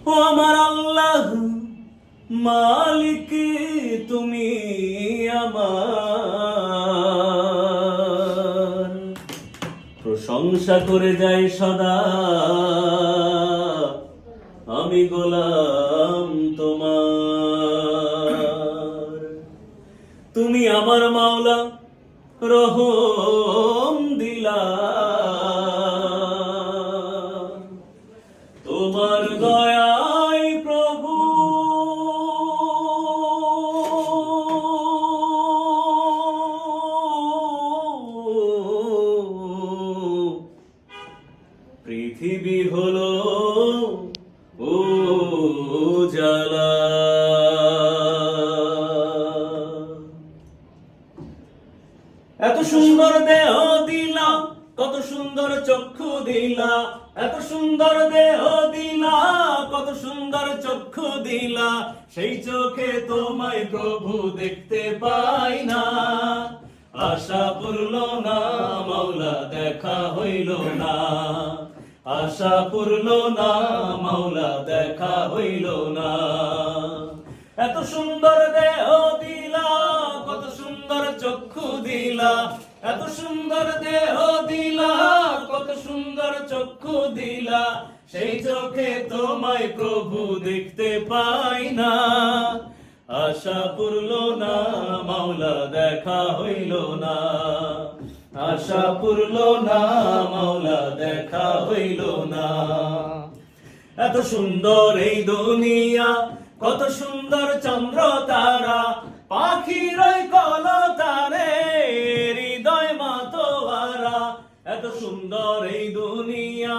ও আমার আল্লাহ মালিক, তুমি আমার প্রশংসা করে যাই সদা, আমি গোলাম তোমার। তুমি আমার মাওলা, রহম দিলা, তোমার দয়ায় প্রভু পৃথিবী হলো উজালা। এত সুন্দর দেহ দিলা, কত সুন্দর চক্ষু দিলা, এত সুন্দর দেহ দিলা, কত সুন্দর চক্ষু দিলা, সেই চোখে তোমায় প্রভু দেখতে পাই না। আশা পূর্ণ না মাওলা, দেখা হইল না, আশা পূর্ণ না মাওলা, দেখা হইল না। এত সুন্দর দেহ দিলা, কত সুন্দর চক্ষু দিলা, এত সুন্দর দেহ দিলা, কত সুন্দর চক্ষু দিলা, সেই চোখে তোমায় প্রভু দেখতে পাই না। আশা পূর্ণ না মাওলা, দেখা হইল না, আশা পূর্ণ না মাওলা, দেখা হইল না। এত সুন্দর এই দুনিয়া, কত সুন্দর চন্দ্র তারা, পাখির কলতারে হৃদয় মাতোয়ারা। এত সুন্দর এই দুনিয়া,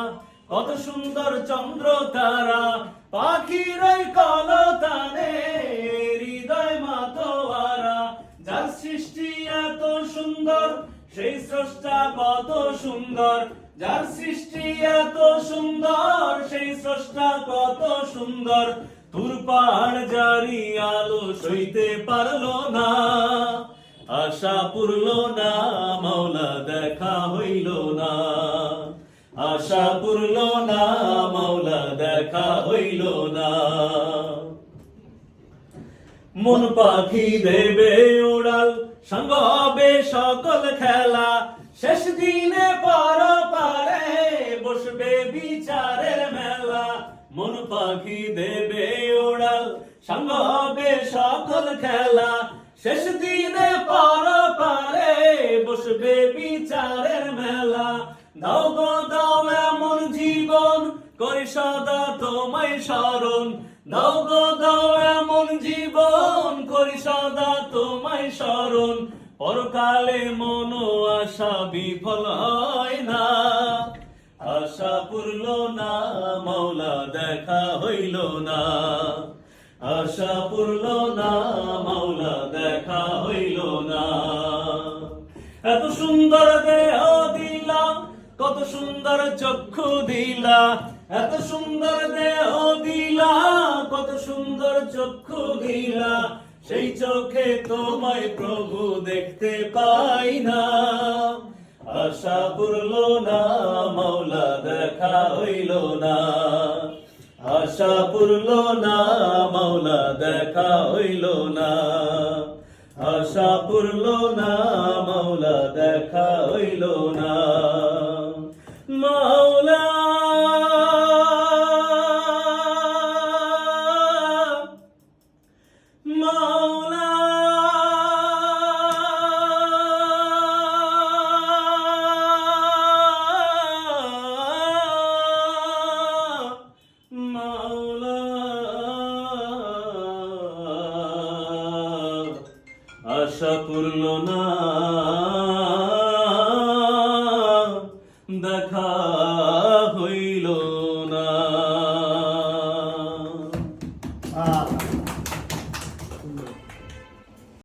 কত সুন্দর চন্দ্র তারা, পাখির কলতারে হৃদয় মাতোয়ারা। যার সৃষ্টি এত সুন্দর, সেই স্রষ্টা কত সুন্দর, যার সৃষ্টি এত সুন্দর, সেই স্রষ্টা কত সুন্দর। তুর পাহাড় জারি আলো সইতে পারলো না, আশা পূর্ণ না মাওলা, দেখা হইল না, আশা পূর্ণ না মাওলা, দেখা হইল না। মন পাখি দেবে উড়াল, সঙ্গ হবে সকল খেলা, শেষ দিনে পারে বসবে বিচারের মেলা। মন পাখি দেবে উড়াল, সঙ্গ হবে সকল খেলা, শেষ দিনে পারে বসবে বিচারের মেলা। দাও গো দাও এমন জীবন, করি সদা তোমায় স্মরণ, দাও গো দাও এমন জীবন, করি সদা তোমায় স্মরণ। পরকালে মন আশা বিফল হয় না, আশা পূর্ণ না মাওলা, দেখা হইল না, আশা পূর্ণ না মাওলা, দেখা হইল না। এত সুন্দর দেহ দিলা, কত সুন্দর চক্ষু দিলা, এত সুন্দর দেহ দিলা, কত সুন্দর চক্ষু দিলা, সেই চোখে তোমায় প্রভু দেখতে পাই না। আশা পূর্ণ না মাওলা, দেখা হইল না, আশা পূর্ণ না মাওলা, দেখা হইল না, আশা পূর্ণ না মাওলা, দেখা হইল না। মাওলা মাওলা মাওলা, আশা পূর্ণ না দেখা হইল